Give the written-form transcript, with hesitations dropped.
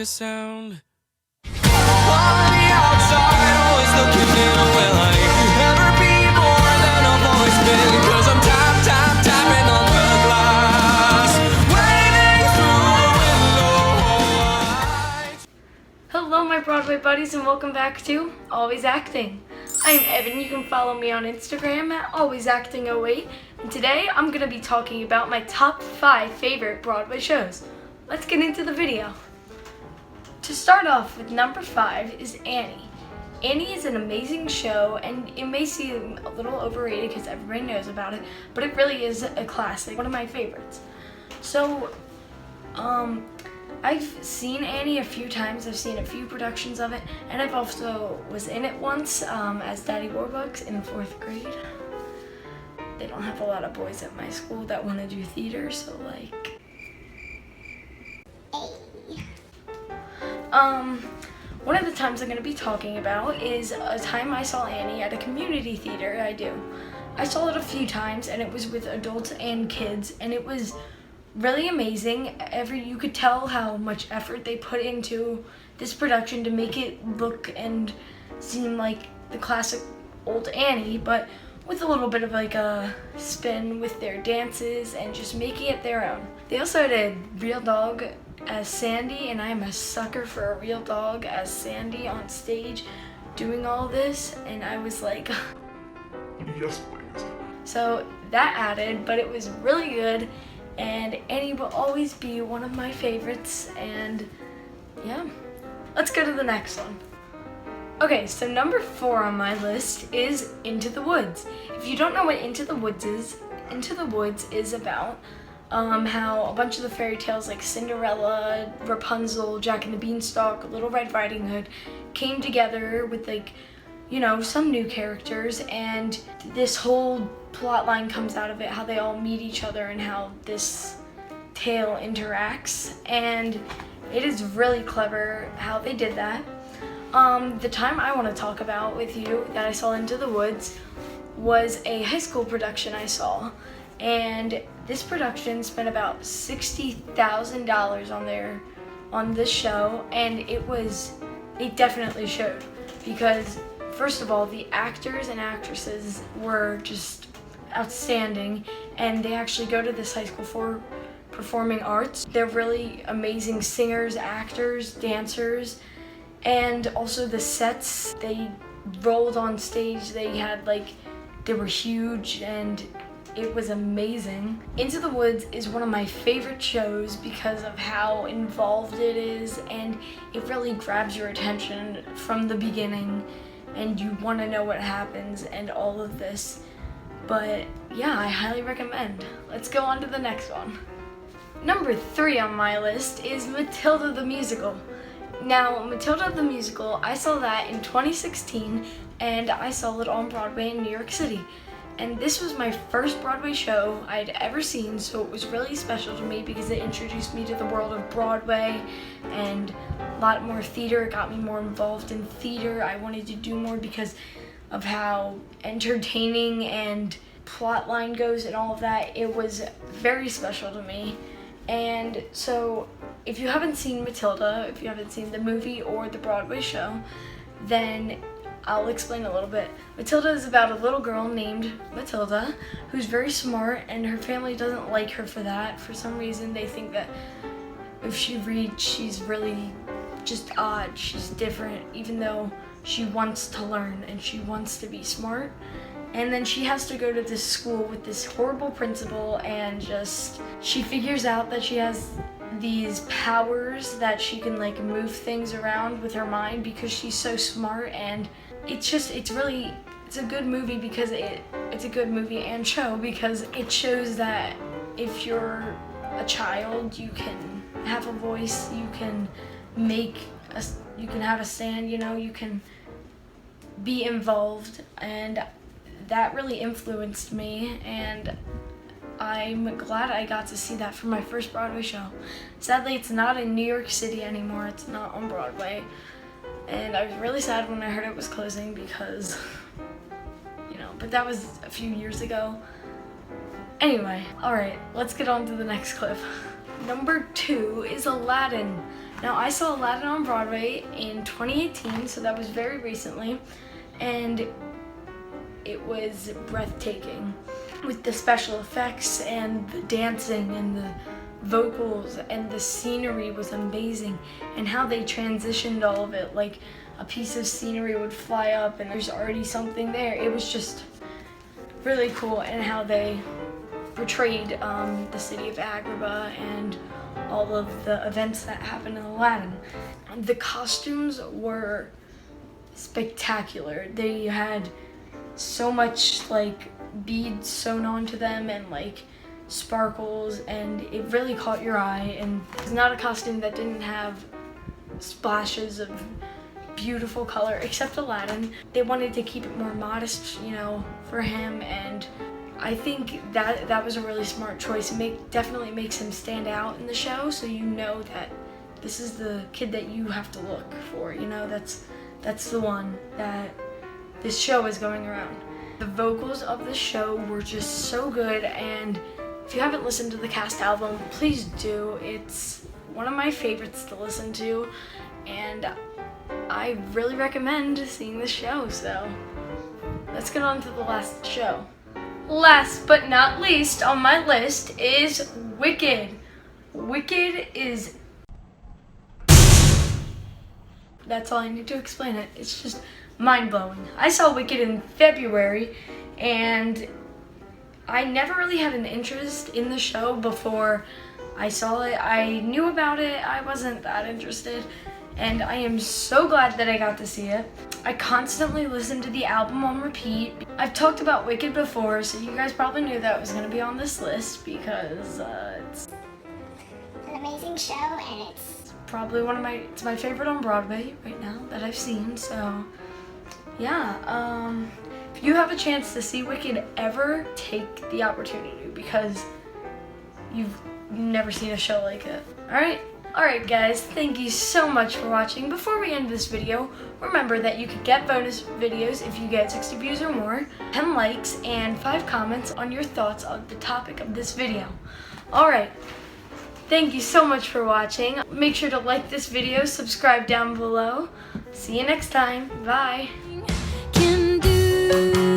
a sound. On the outside, always looking in a way like never be more than I've always been. Cause I'm tapping on the glass, waving through a window. Hello my Broadway buddies and welcome back to Always Acting. I'm Evan, you can follow me on Instagram at alwaysacting08, and today I'm going to be talking about my top 5 favorite Broadway shows. Let's get into the video. To start off with, number 5 is Annie. Annie is an amazing show, and it may seem a little overrated because everybody knows about it, but it really is a classic, one of my favorites. So, I've seen Annie a few times. I've seen a few productions of it, and I've also was in it once as Daddy Warbucks in 4th grade. They don't have a lot of boys at my school that want to do theater, so like... One of the times I'm going to be talking about is a time I saw Annie at a community theater. I saw it a few times, and it was with adults and kids, and it was really amazing. You could tell how much effort they put into this production to make it look and seem like the classic old Annie, but with a little bit of like a spin with their dances and just making it their own. They also had a real dog as Sandy, and I am a sucker for a real dog as Sandy on stage doing all this, and I was like, yes please. So that added, but it was really good, and Annie will always be one of my favorites, and yeah. Let's go to the next one. Okay, so number 4 on my list is Into the Woods. If you don't know what Into the Woods is about how a bunch of the fairy tales like Cinderella, Rapunzel, Jack and the Beanstalk, Little Red Riding Hood came together with some new characters, and this whole plot line comes out of it, how they all meet each other and how this tale interacts, and it is really clever how they did that. The time I want to talk about with you that I saw Into the Woods was a high school production I saw, and this production spent about $60,000 on this show, and it definitely showed, because first of all, the actors and actresses were just outstanding, and they actually go to this high school for performing arts. They're really amazing singers, actors, dancers, and also the sets they rolled on stage, they were huge, and it was amazing. Into the Woods is one of my favorite shows because of how involved it is, and it really grabs your attention from the beginning, and you want to know what happens and all of this. But yeah, I highly recommend. Let's go on to the next one. Number 3 on my list is Matilda the Musical. Now, Matilda the Musical, I saw that in 2016, and I saw it on Broadway in New York City. And this was my first Broadway show I'd ever seen, so it was really special to me because it introduced me to the world of Broadway and a lot more theater. It got me more involved in theater. I wanted to do more because of how entertaining and plot line goes and all of that. It was very special to me. And so if you haven't seen Matilda, if you haven't seen the movie or the Broadway show, then I'll explain a little bit. Matilda is about a little girl named Matilda who's very smart, and her family doesn't like her for that. For some reason, they think that if she reads, she's really just odd. She's different, even though she wants to learn and she wants to be smart. And then she has to go to this school with this horrible principal, and she figures out that she has these powers that she can move things around with her mind because she's so smart. And it's a good movie because it's a good movie and show because it shows that if you're a child, you can have a voice, you can have a stand, you can be involved, and that really influenced me, and I'm glad I got to see that for my first Broadway show. Sadly, it's not in New York City anymore. It's not on Broadway. And I was really sad when I heard it was closing because, but that was a few years ago. Anyway, alright, let's get on to the next clip. Number 2 is Aladdin. Now, I saw Aladdin on Broadway in 2018, so that was very recently, and it was breathtaking with the special effects and the dancing and the vocals, and the scenery was amazing, and how they transitioned all of it, like a piece of scenery would fly up and there's already something there. It was just really cool, and how they portrayed the city of Agrabah and all of the events that happened in Aladdin. The costumes were spectacular. They had so much like beads sewn onto them and like sparkles, and it really caught your eye. And it's not a costume that didn't have splashes of beautiful color, except Aladdin. They wanted to keep it more modest, you know, for him, and I think that was a really smart choice. It definitely makes him stand out in the show, so you know that this is the kid that you have to look for. You know, that's the one that this show is going around. The vocals of the show were just so good, and if you haven't listened to the cast album, please do. It's one of my favorites to listen to, and I really recommend seeing the show. So let's get on to the last show. Last but not least on my list is Wicked. Wicked is... That's all I need to explain it. It's just mind-blowing. I saw Wicked in February, and I never really had an interest in the show before I saw it. I knew about it, I wasn't that interested, and I am so glad that I got to see it. I constantly listen to the album on repeat. I've talked about Wicked before, so you guys probably knew that was going to be on this list, because it's an amazing show, and it's probably it's my favorite on Broadway right now that I've seen. So yeah, if you have a chance to see Wicked ever, take the opportunity, because you've never seen a show like it. Alright guys, thank you so much for watching. Before we end this video, remember that you can get bonus videos if you get 60 views or more, 10 likes, and 5 comments on your thoughts on the topic of this video. Alright, thank you so much for watching. Make sure to like this video, subscribe down below. See you next time. Bye. Can do